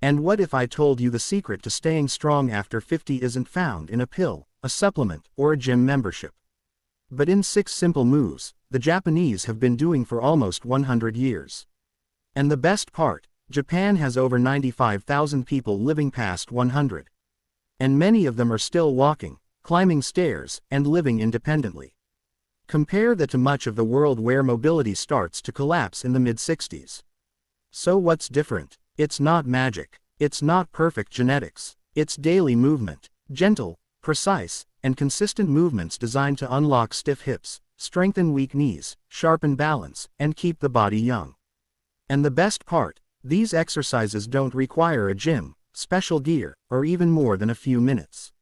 And what if I told you the secret to staying strong after 50 isn't found in a pill, a supplement, or a gym membership, but in 6 simple moves the Japanese have been doing for almost 100 years. And the best part, Japan has over 95,000 people living past 100. And many of them are still walking, climbing stairs, and living independently. Compare that to much of the world where mobility starts to collapse in the mid-60s. So what's different? It's not magic. It's not perfect genetics. It's daily movement, gentle, precise, and consistent movements designed to unlock stiff hips, strengthen weak knees, sharpen balance, and keep the body young. And the best part, these exercises don't require a gym, special gear, or even more than a few minutes.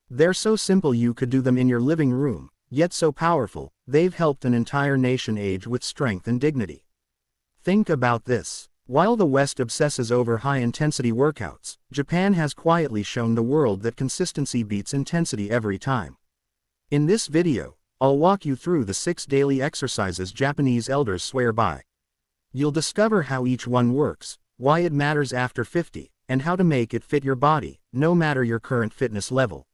They're so simple you could do them in your living room, yet so powerful, they've helped an entire nation age with strength and dignity. Think about this. While the West obsesses over high-intensity workouts, Japan has quietly shown the world that consistency beats intensity every time. In this video, I'll walk you through the 6 daily exercises Japanese elders swear by. You'll discover how each one works, why it matters after 50, and how to make it fit your body, no matter your current fitness level.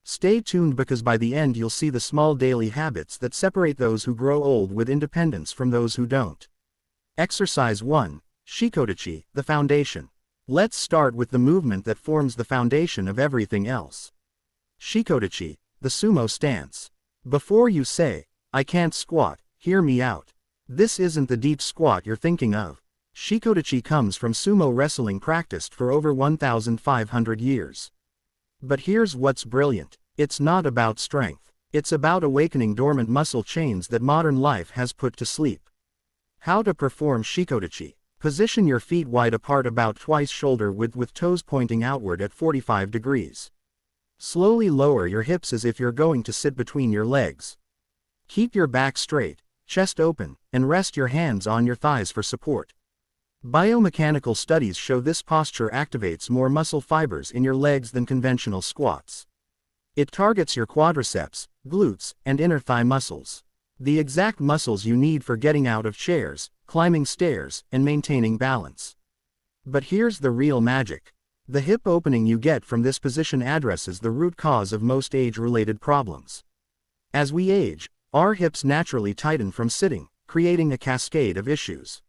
Stay tuned because by the end you'll see the small daily habits that separate those who grow old with independence from those who don't. Exercise 1. Shikodachi, the foundation. Let's start with the movement that forms the foundation of everything else. Shikodachi, the sumo stance. Before you say, "I can't squat," hear me out. This isn't the deep squat you're thinking of. Shikodachi comes from sumo wrestling practiced for over 1,500 years. But here's what's brilliant. It's not about strength. It's about awakening dormant muscle chains that modern life has put to sleep. How to perform Shikodachi. Position your feet wide apart about twice shoulder width with toes pointing outward at 45 degrees. Slowly lower your hips as if you're going to sit between your legs. Keep your back straight, chest open, and rest your hands on your thighs for support. Biomechanical studies show this posture activates more muscle fibers in your legs than conventional squats. It targets your quadriceps, glutes, and inner thigh muscles. The exact muscles you need for getting out of chairs, climbing stairs, and maintaining balance. But here's the real magic. The hip opening you get from this position addresses the root cause of most age-related problems. As we age, our hips naturally tighten from sitting, creating a cascade of issues.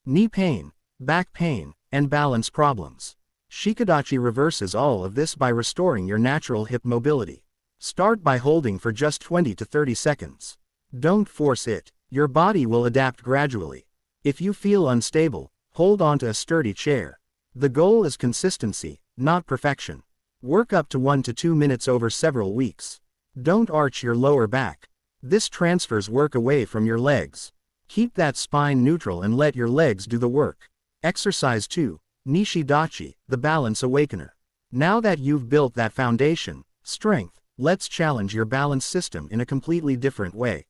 Knee pain, back pain, and balance problems. Shikodachi reverses all of this by restoring your natural hip mobility. Start by holding for just 20 to 30 seconds. Don't force it. Your body will adapt gradually. If you feel unstable, hold onto a sturdy chair. The goal is consistency, not perfection. Work up to 1 to 2 minutes over several weeks. Don't arch your lower back. This transfers work away from your legs. Keep that spine neutral and let your legs do the work. Exercise 2. Nishidachi, the balance awakener. Now that you've built that foundation, strength, let's challenge your balance system in a completely different way.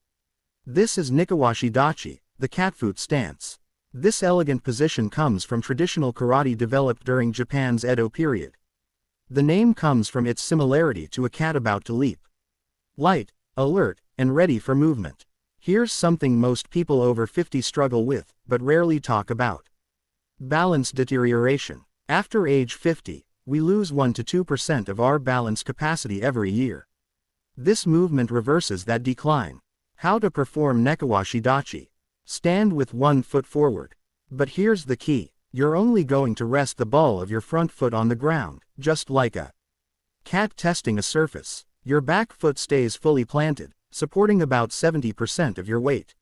This is Nikawashi Dachi, the catfoot stance. This elegant position comes from traditional karate developed during Japan's Edo period. The name comes from its similarity to a cat about to leap. Light, alert, and ready for movement. Here's something most people over 50 struggle with, but rarely talk about. Balance deterioration. After age 50, we lose 1 to 2% of our balance capacity every year. This movement reverses that decline. How to perform Nikawashi Dachi. Stand with one foot forward. But here's the key. You're only going to rest the ball of your front foot on the ground, just like a cat testing a surface. Your back foot stays fully planted, supporting about 70% of your weight.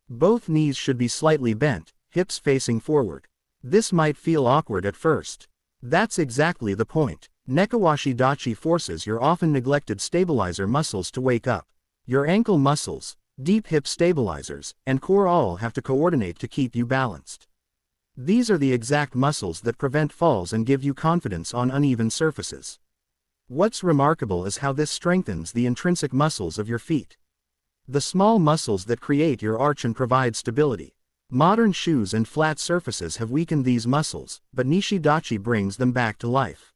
Both knees should be slightly bent, hips facing forward. This might feel awkward at first. That's exactly the point. Nikawashi Dachi forces your often neglected stabilizer muscles to wake up. Your ankle muscles, deep hip stabilizers, and core all have to coordinate to keep you balanced. These are the exact muscles that prevent falls and give you confidence on uneven surfaces. What's remarkable is how this strengthens the intrinsic muscles of your feet. The small muscles that create your arch and provide stability. Modern shoes and flat surfaces have weakened these muscles, but Nishidachi brings them back to life.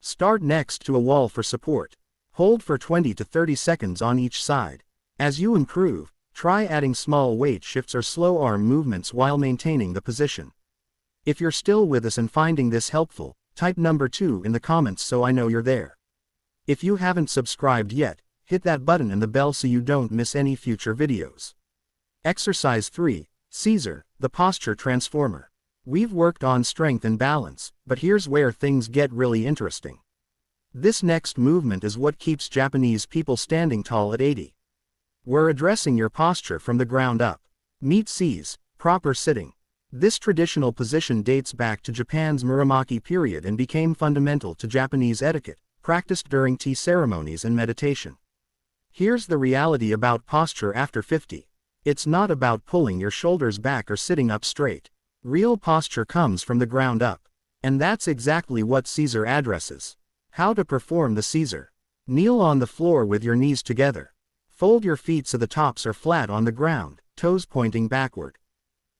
Start next to a wall for support. Hold for 20 to 30 seconds on each side. As you improve, try adding small weight shifts or slow arm movements while maintaining the position. If you're still with us and finding this helpful, type number 2 in the comments so I know you're there. If you haven't subscribed yet, hit that button and the bell so you don't miss any future videos. Exercise 3, Caesar, the posture transformer. We've worked on strength and balance, but here's where things get really interesting. This next movement is what keeps Japanese people standing tall at 80. We're addressing your posture from the ground up. Meet Seize, proper sitting. This traditional position dates back to Japan's Muromachi period and became fundamental to Japanese etiquette, practiced during tea ceremonies and meditation. Here's the reality about posture after 50. It's not about pulling your shoulders back or sitting up straight. Real posture comes from the ground up. And that's exactly what Caesar addresses. How to perform the Caesar. Kneel on the floor with your knees together. Fold your feet so the tops are flat on the ground, toes pointing backward.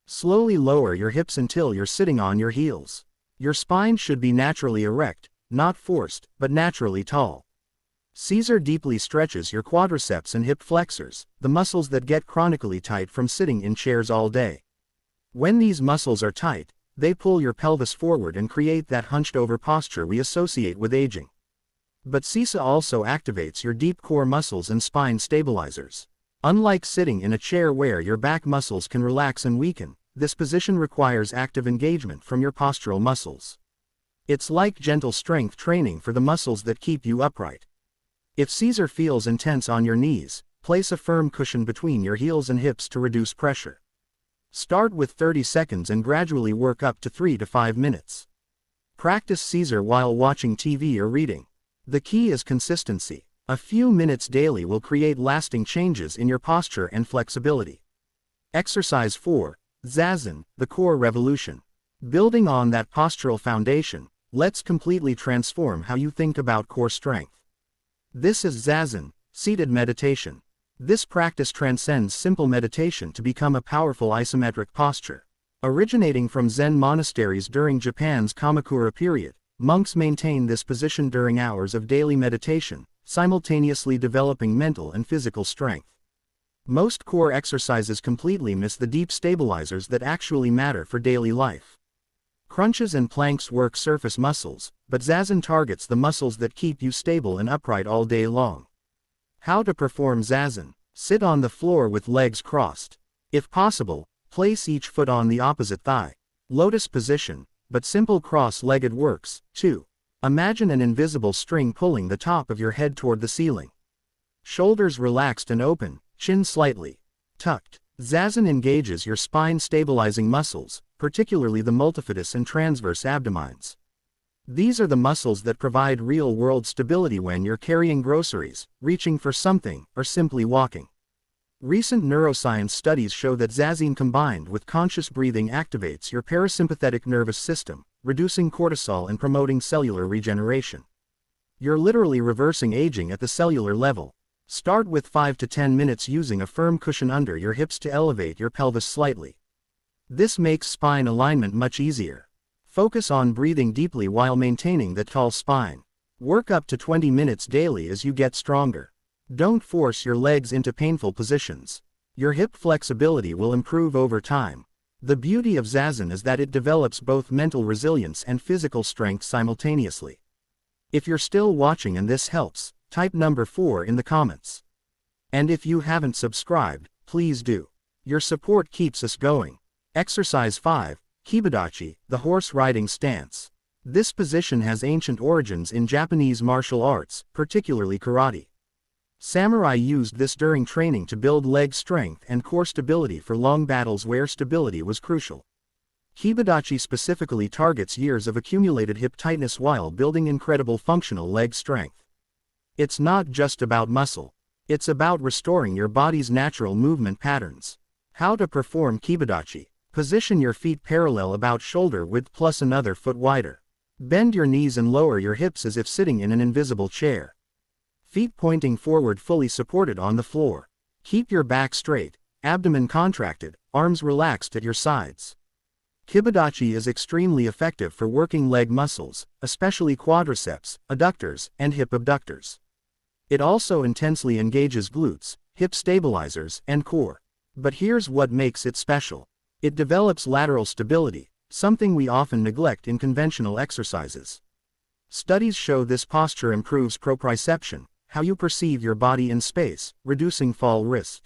Slowly lower your hips until you're sitting on your heels. Your spine should be naturally erect, not forced, but naturally tall. Caesar deeply stretches your quadriceps and hip flexors, the muscles that get chronically tight from sitting in chairs all day. When these muscles are tight, they pull your pelvis forward and create that hunched-over posture we associate with aging. But Caesar also activates your deep core muscles and spine stabilizers. Unlike sitting in a chair where your back muscles can relax and weaken, this position requires active engagement from your postural muscles. It's like gentle strength training for the muscles that keep you upright. If Caesar feels intense on your knees, place a firm cushion between your heels and hips to reduce pressure. Start with 30 seconds and gradually work up to 3 to 5 minutes. Practice Caesar while watching TV or reading. The key is consistency. A few minutes daily will create lasting changes in your posture and flexibility. Exercise 4, Zazen, the core revolution. Building on that postural foundation, let's completely transform how you think about core strength. This is Zazen, seated meditation. This practice transcends simple meditation to become a powerful isometric posture. Originating from Zen monasteries during Japan's Kamakura period, monks maintained this position during hours of daily meditation, simultaneously developing mental and physical strength. Most core exercises completely miss the deep stabilizers that actually matter for daily life. Crunches and planks work surface muscles, but Zazen targets the muscles that keep you stable and upright all day long. How to perform Zazen. Sit on the floor with legs crossed. If possible, place each foot on the opposite thigh. Lotus position, but simple cross-legged works, too. Imagine an invisible string pulling the top of your head toward the ceiling. Shoulders relaxed and open, chin slightly tucked. Zazen engages your spine-stabilizing muscles, particularly the multifidus and transverse abdomines. These are the muscles that provide real-world stability when you're carrying groceries, reaching for something, or simply walking. Recent neuroscience studies show that Zazen combined with conscious breathing activates your parasympathetic nervous system, reducing cortisol and promoting cellular regeneration. You're literally reversing aging at the cellular level. Start with 5 to 10 minutes using a firm cushion under your hips to elevate your pelvis slightly. This makes spine alignment much easier. Focus on breathing deeply while maintaining the tall spine. Work up to 20 minutes daily as you get stronger. Don't force your legs into painful positions. Your hip flexibility will improve over time. The beauty of Zazen is that it develops both mental resilience and physical strength simultaneously. If you're still watching and this helps, type number 4 in the comments. And if you haven't subscribed, please do. Your support keeps us going. Exercise 5, Kibidachi, the horse riding stance. This position has ancient origins in Japanese martial arts, particularly karate. Samurai used this during training to build leg strength and core stability for long battles where stability was crucial. Kibidachi specifically targets years of accumulated hip tightness while building incredible functional leg strength. It's not just about muscle. It's about restoring your body's natural movement patterns. How to perform Kibidachi. Position your feet parallel about shoulder width plus another foot wider. Bend your knees and lower your hips as if sitting in an invisible chair. Feet pointing forward, fully supported on the floor. Keep your back straight, abdomen contracted, arms relaxed at your sides. Kibidachi is extremely effective for working leg muscles, especially quadriceps, adductors, and hip abductors. It also intensely engages glutes, hip stabilizers, and core. But here's what makes it special. It develops lateral stability, something we often neglect in conventional exercises. Studies show this posture improves proprioception, how you perceive your body in space, reducing fall risk.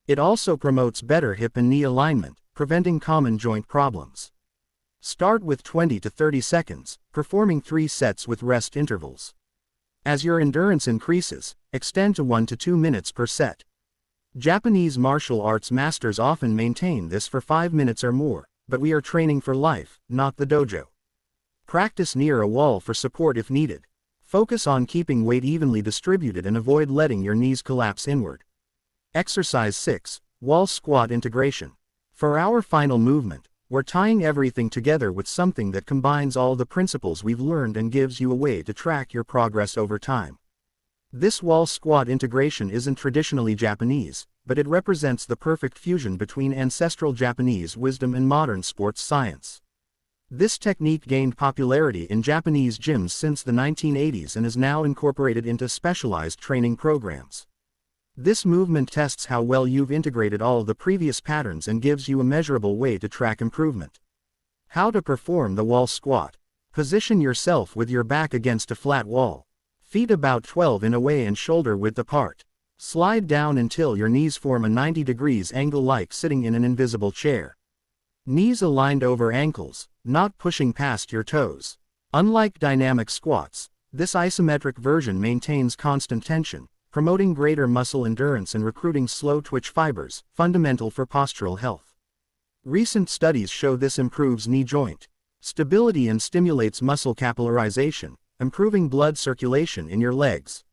It also promotes better hip and knee alignment, preventing common joint problems. Start with 20 to 30 seconds, performing 3 sets with rest intervals. As your endurance increases, extend to 1 to 2 minutes per set. Japanese martial arts masters often maintain this for 5 minutes or more, but we are training for life, not the dojo. Practice near a wall for support if needed. Focus on keeping weight evenly distributed and avoid letting your knees collapse inward. Exercise 6, Wall Squat Integration. For our final movement, we're tying everything together with something that combines all the principles we've learned and gives you a way to track your progress over time. This wall squat integration isn't traditionally Japanese, but it represents the perfect fusion between ancestral Japanese wisdom and modern sports science. This technique gained popularity in Japanese gyms since the 1980s and is now incorporated into specialized training programs. This movement tests how well you've integrated all the previous patterns and gives you a measurable way to track improvement. How to perform the wall squat. Position yourself with your back against a flat wall. Feet about 12 in away and shoulder width apart. Slide down until your knees form a 90 degrees angle like sitting in an invisible chair. Knees aligned over ankles, not pushing past your toes. Unlike dynamic squats, this isometric version maintains constant tension, promoting greater muscle endurance and recruiting slow twitch fibers, fundamental for postural health. Recent studies show this improves knee joint stability and stimulates muscle capillarization, improving blood circulation in your legs.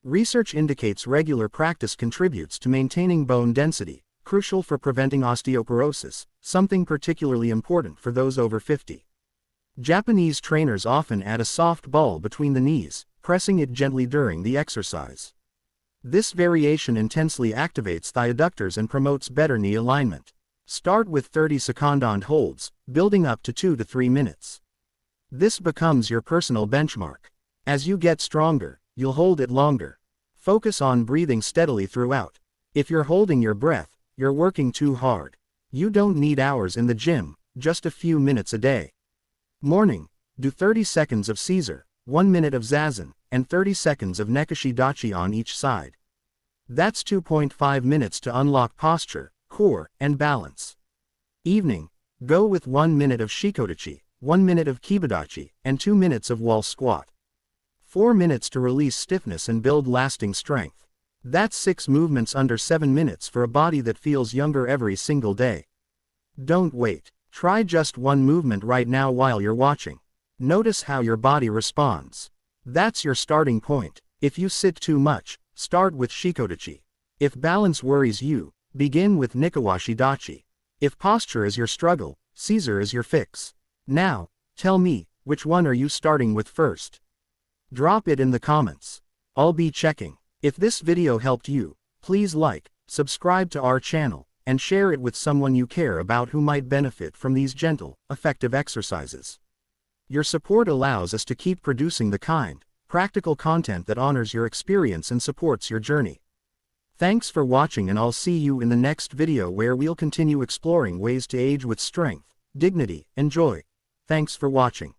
Research indicates regular practice contributes to maintaining bone density, crucial for preventing osteoporosis, something particularly important for those over 50. Japanese trainers often add a soft ball between the knees, pressing it gently during the exercise. This variation intensely activates thigh adductors and promotes better knee alignment. Start with 30 second holds, building up to 2 to 3 minutes. This becomes your personal benchmark. As you get stronger, you'll hold it longer. Focus on breathing steadily throughout. If you're holding your breath, you're working too hard. You don't need hours in the gym, just a few minutes a day. Morning, do 30 seconds of Caesar, 1 minute of Zazen, and 30 seconds of Nekoshi Dachi on each side. That's 2.5 minutes to unlock posture, core, and balance. Evening, go with 1 minute of Shikodachi, 1 minute of Kibidachi, and 2 minutes of wall squat. 4 minutes to release stiffness and build lasting strength. That's 6 movements under 7 minutes for a body that feels younger every single day. Don't wait. Try just one movement right now while you're watching. Notice how your body responds. That's your starting point. If you sit too much, start with Shikodachi. If balance worries you, begin with Nikawashi Dachi. If posture is your struggle, Caesar is your fix. Now, tell me, which one are you starting with first? Drop it in the comments. I'll be checking. If this video helped you, please like, subscribe to our channel, and share it with someone you care about who might benefit from these gentle, effective exercises. Your support allows us to keep producing the kind, practical content that honors your experience and supports your journey. Thanks for watching, and I'll see you in the next video where we'll continue exploring ways to age with strength, dignity, and joy. Thanks for watching.